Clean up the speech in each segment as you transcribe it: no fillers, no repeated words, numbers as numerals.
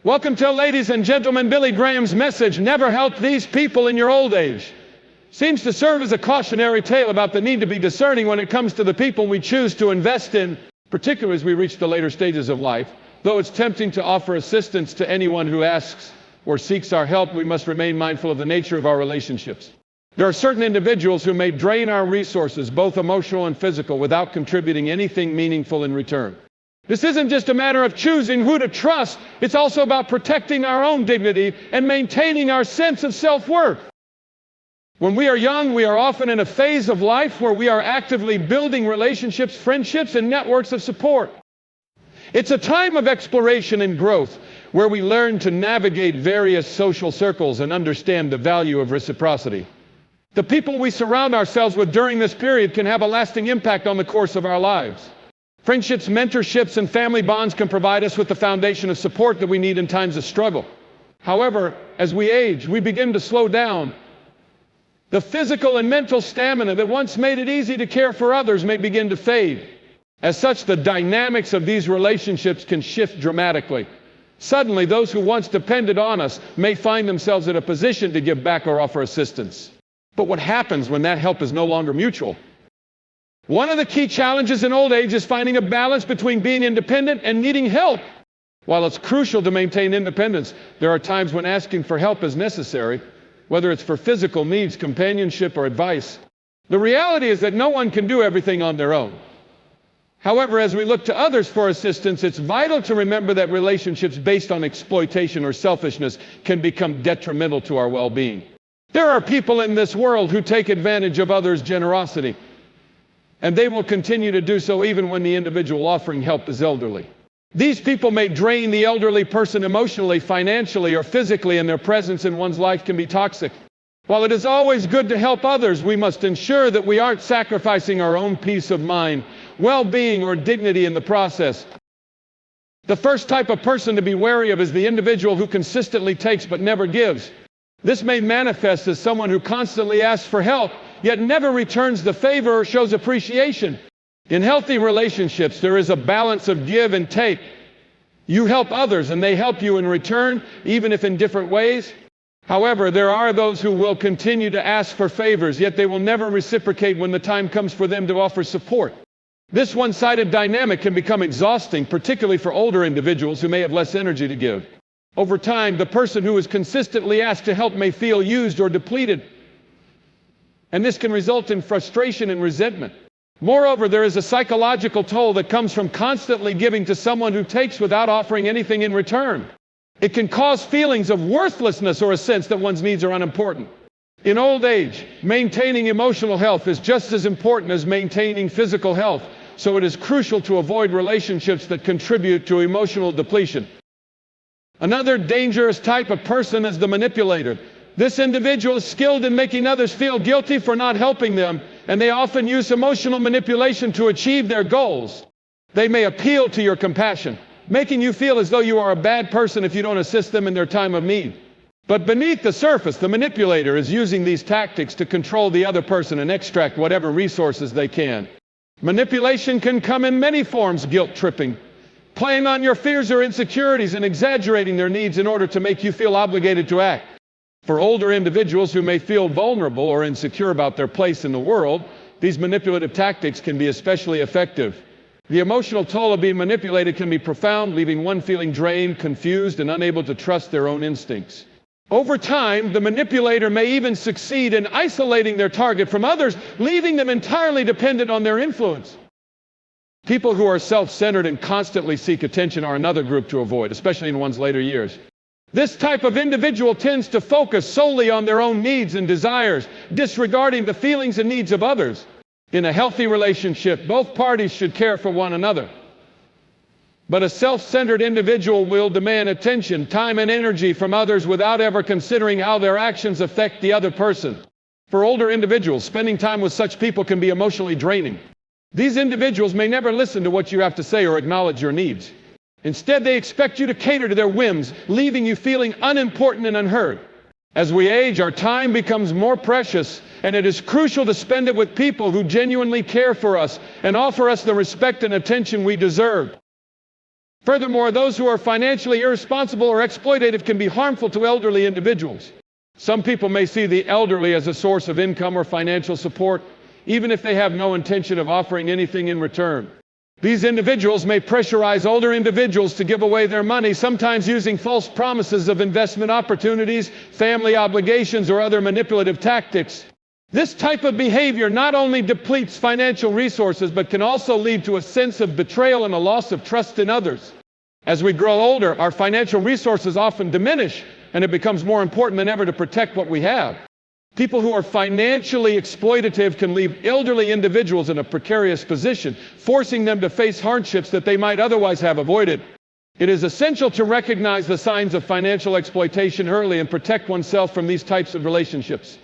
Welcome to, ladies and gentlemen, Billy Graham's message, Never Help These People in Your Old Age. Seems to serve as a cautionary tale about the need to be discerning when it comes to the people we choose to invest in, particularly as we reach the later stages of life. Though it's tempting to offer assistance to anyone who asks or seeks our help, we must remain mindful of the nature of our relationships. There are certain individuals who may drain our resources, both emotional and physical, without contributing anything meaningful in return. This isn't just a matter of choosing who to trust, it's also about protecting our own dignity and maintaining our sense of self-worth. When we are young, we are often in a phase of life where we are actively building relationships, friendships, and networks of support. It's a time of exploration and growth where we learn to navigate various social circles and understand the value of reciprocity. The people we surround ourselves with during this period can have a lasting impact on the course of our lives. Friendships, mentorships, and family bonds can provide us with the foundation of support that we need in times of struggle. However, as we age, we begin to slow down. The physical and mental stamina that once made it easy to care for others may begin to fade. As such, the dynamics of these relationships can shift dramatically. Suddenly, those who once depended on us may find themselves in a position to give back or offer assistance. But what happens when that help is no longer mutual? One of the key challenges in old age is finding a balance between being independent and needing help. While it's crucial to maintain independence, there are times when asking for help is necessary, whether it's for physical needs, companionship, or advice. The reality is that no one can do everything on their own. However, as we look to others for assistance, it's vital to remember that relationships based on exploitation or selfishness can become detrimental to our well-being. There are people in this world who take advantage of others' generosity, and they will continue to do so even when the individual offering help is elderly. These people may drain the elderly person emotionally, financially, or physically, and their presence in one's life can be toxic. While it is always good to help others, we must ensure that we aren't sacrificing our own peace of mind, well-being, or dignity in the process. The first type of person to be wary of is the individual who consistently takes but never gives. This may manifest as someone who constantly asks for help, yet never returns the favor or shows appreciation. In healthy relationships, there is a balance of give and take. You help others and they help you in return, even if in different ways. However, there are those who will continue to ask for favors, yet they will never reciprocate when the time comes for them to offer support. This one-sided dynamic can become exhausting, particularly for older individuals who may have less energy to give. Over time, the person who is consistently asked to help may feel used or depleted, and this can result in frustration and resentment. Moreover, there is a psychological toll that comes from constantly giving to someone who takes without offering anything in return. It can cause feelings of worthlessness or a sense that one's needs are unimportant. In old age, maintaining emotional health is just as important as maintaining physical health, so it is crucial to avoid relationships that contribute to emotional depletion. Another dangerous type of person is the manipulator. This individual is skilled in making others feel guilty for not helping them, and they often use emotional manipulation to achieve their goals. They may appeal to your compassion, making you feel as though you are a bad person if you don't assist them in their time of need. But beneath the surface, the manipulator is using these tactics to control the other person and extract whatever resources they can. Manipulation can come in many forms: guilt-tripping, playing on your fears or insecurities and exaggerating their needs in order to make you feel obligated to act. For older individuals who may feel vulnerable or insecure about their place in the world, these manipulative tactics can be especially effective. The emotional toll of being manipulated can be profound, leaving one feeling drained, confused, and unable to trust their own instincts. Over time, the manipulator may even succeed in isolating their target from others, leaving them entirely dependent on their influence. People who are self-centered and constantly seek attention are another group to avoid, especially in one's later years. This type of individual tends to focus solely on their own needs and desires, disregarding the feelings and needs of others. In a healthy relationship, both parties should care for one another. But a self-centered individual will demand attention, time, and energy from others without ever considering how their actions affect the other person. For older individuals, spending time with such people can be emotionally draining. These individuals may never listen to what you have to say or acknowledge your needs. Instead, they expect you to cater to their whims, leaving you feeling unimportant and unheard. As we age, our time becomes more precious, and it is crucial to spend it with people who genuinely care for us and offer us the respect and attention we deserve. Furthermore, those who are financially irresponsible or exploitative can be harmful to elderly individuals. Some people may see the elderly as a source of income or financial support, even if they have no intention of offering anything in return. These individuals may pressurize older individuals to give away their money, sometimes using false promises of investment opportunities, family obligations, or other manipulative tactics. This type of behavior not only depletes financial resources, but can also lead to a sense of betrayal and a loss of trust in others. As we grow older, our financial resources often diminish, and it becomes more important than ever to protect what we have. People who are financially exploitative can leave elderly individuals in a precarious position, forcing them to face hardships that they might otherwise have avoided. It is essential to recognize the signs of financial exploitation early and protect oneself from these types of relationships.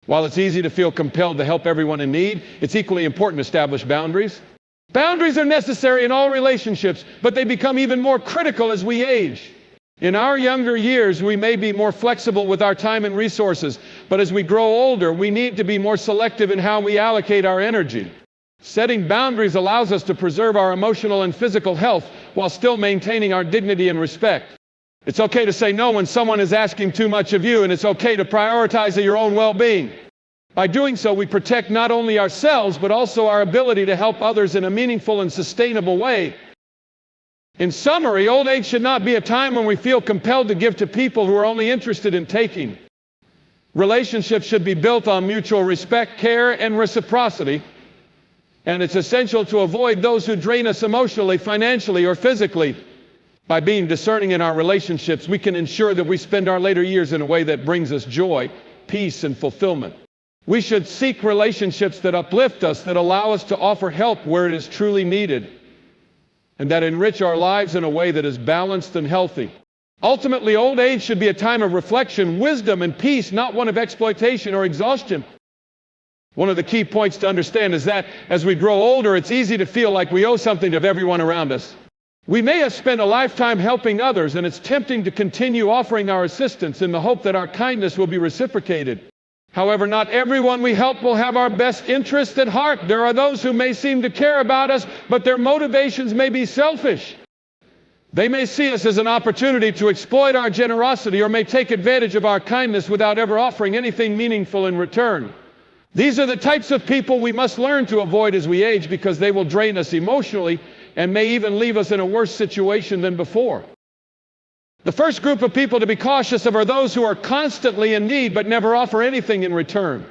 While it's easy to feel compelled to help everyone in need, it's equally important to establish boundaries. Boundaries are necessary in all relationships, but they become even more critical as we age. In our younger years, we may be more flexible with our time and resources, but as we grow older, we need to be more selective in how we allocate our energy. Setting boundaries allows us to preserve our emotional and physical health while still maintaining our dignity and respect. It's okay to say no when someone is asking too much of you, and it's okay to prioritize your own well-being. By doing so, we protect not only ourselves, but also our ability to help others in a meaningful and sustainable way. In summary, old age should not be a time when we feel compelled to give to people who are only interested in taking. Relationships should be built on mutual respect, care, and reciprocity. And it's essential to avoid those who drain us emotionally, financially, or physically. By being discerning in our relationships, we can ensure that we spend our later years in a way that brings us joy, peace, and fulfillment. We should seek relationships that uplift us, that allow us to offer help where it is truly needed, and that enrich our lives in a way that is balanced and healthy. Ultimately, old age should be a time of reflection, wisdom, and peace, not one of exploitation or exhaustion. One of the key points to understand is that as we grow older, it's easy to feel like we owe something to everyone around us. We may have spent a lifetime helping others, and it's tempting to continue offering our assistance in the hope that our kindness will be reciprocated. However, not everyone we help will have our best interest at heart. There are those who may seem to care about us, but their motivations may be selfish. They may see us as an opportunity to exploit our generosity, or may take advantage of our kindness without ever offering anything meaningful in return. These are the types of people we must learn to avoid as we age, because they will drain us emotionally and may even leave us in a worse situation than before. The first group of people to be cautious of are those who are constantly in need but never offer anything in return.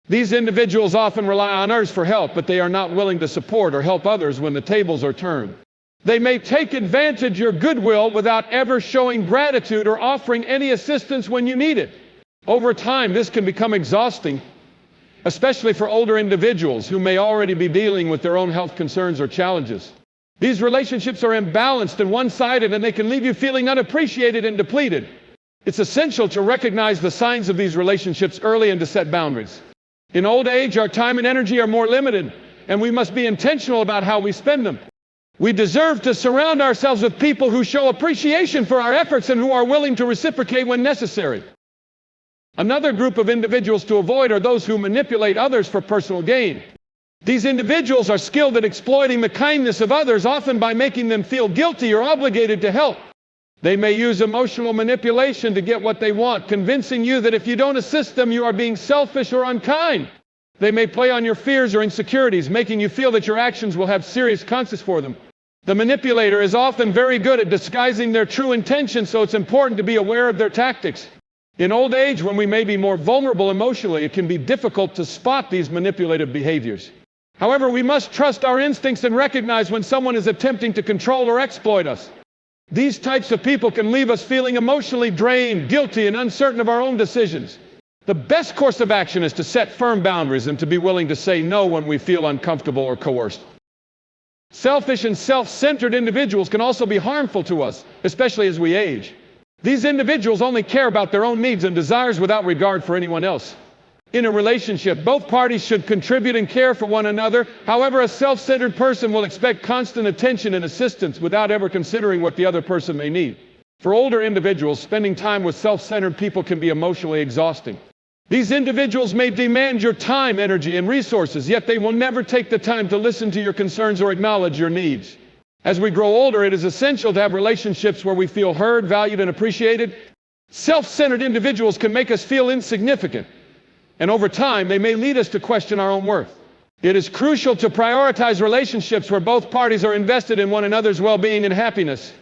These individuals often rely on others for help, but they are not willing to support or help others when the tables are turned. They may take advantage of your goodwill without ever showing gratitude or offering any assistance when you need it. Over time, this can become exhausting, especially for older individuals who may already be dealing with their own health concerns or challenges. These relationships are imbalanced and one-sided, and they can leave you feeling unappreciated and depleted. It's essential to recognize the signs of these relationships early and to set boundaries. In old age, our time and energy are more limited, and we must be intentional about how we spend them. We deserve to surround ourselves with people who show appreciation for our efforts and who are willing to reciprocate when necessary. Another group of individuals to avoid are those who manipulate others for personal gain. These individuals are skilled at exploiting the kindness of others, often by making them feel guilty or obligated to help. They may use emotional manipulation to get what they want, convincing you that if you don't assist them, you are being selfish or unkind. They may play on your fears or insecurities, making you feel that your actions will have serious consequences for them. The manipulator is often very good at disguising their true intentions, so it's important to be aware of their tactics. In old age, when we may be more vulnerable emotionally, it can be difficult to spot these manipulative behaviors. However, we must trust our instincts and recognize when someone is attempting to control or exploit us. These types of people can leave us feeling emotionally drained, guilty, and uncertain of our own decisions. The best course of action is to set firm boundaries and to be willing to say no when we feel uncomfortable or coerced. Selfish and self-centered individuals can also be harmful to us, especially as we age. These individuals only care about their own needs and desires without regard for anyone else. In a relationship, both parties should contribute and care for one another. However, a self-centered person will expect constant attention and assistance without ever considering what the other person may need. For older individuals, spending time with self-centered people can be emotionally exhausting. These individuals may demand your time, energy, and resources, yet they will never take the time to listen to your concerns or acknowledge your needs. As we grow older, it is essential to have relationships where we feel heard, valued, and appreciated. Self-centered individuals can make us feel insignificant, and over time, they may lead us to question our own worth. It is crucial to prioritize relationships where both parties are invested in one another's well-being and happiness.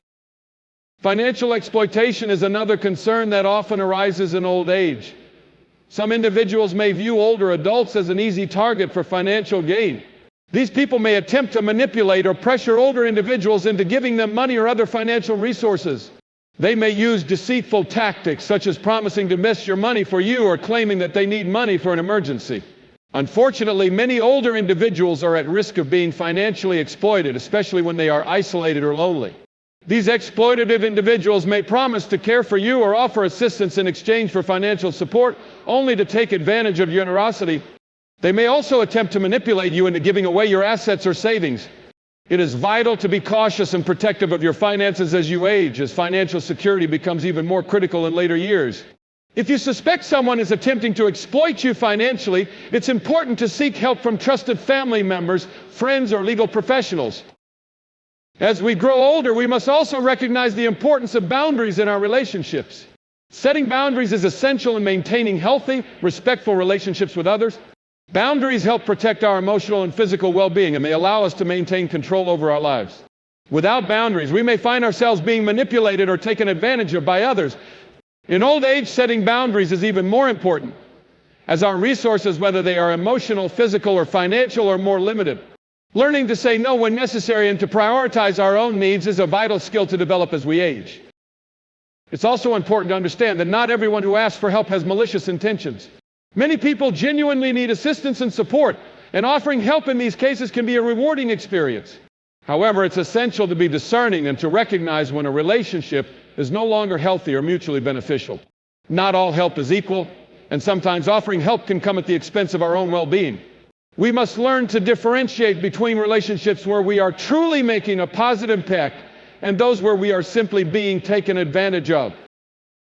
Financial exploitation is another concern that often arises in old age. Some individuals may view older adults as an easy target for financial gain. These people may attempt to manipulate or pressure older individuals into giving them money or other financial resources. They may use deceitful tactics, such as promising to invest your money for you or claiming that they need money for an emergency. Unfortunately, many older individuals are at risk of being financially exploited, especially when they are isolated or lonely. These exploitative individuals may promise to care for you or offer assistance in exchange for financial support, only to take advantage of your generosity. They may also attempt to manipulate you into giving away your assets or savings. It is vital to be cautious and protective of your finances as you age, as financial security becomes even more critical in later years. If you suspect someone is attempting to exploit you financially, it's important to seek help from trusted family members, friends, or legal professionals. As we grow older, we must also recognize the importance of boundaries in our relationships. Setting boundaries is essential in maintaining healthy, respectful relationships with others. Boundaries help protect our emotional and physical well-being, and may allow us to maintain control over our lives. Without boundaries, we may find ourselves being manipulated or taken advantage of by others. In old age, setting boundaries is even more important, as our resources, whether they are emotional, physical, or financial, are more limited. Learning to say no when necessary and to prioritize our own needs is a vital skill to develop as we age. It's also important to understand that not everyone who asks for help has malicious intentions. Many people genuinely need assistance and support, and offering help in these cases can be a rewarding experience. However, it's essential to be discerning and to recognize when a relationship is no longer healthy or mutually beneficial. Not all help is equal, and sometimes offering help can come at the expense of our own well-being. We must learn to differentiate between relationships where we are truly making a positive impact and those where we are simply being taken advantage of.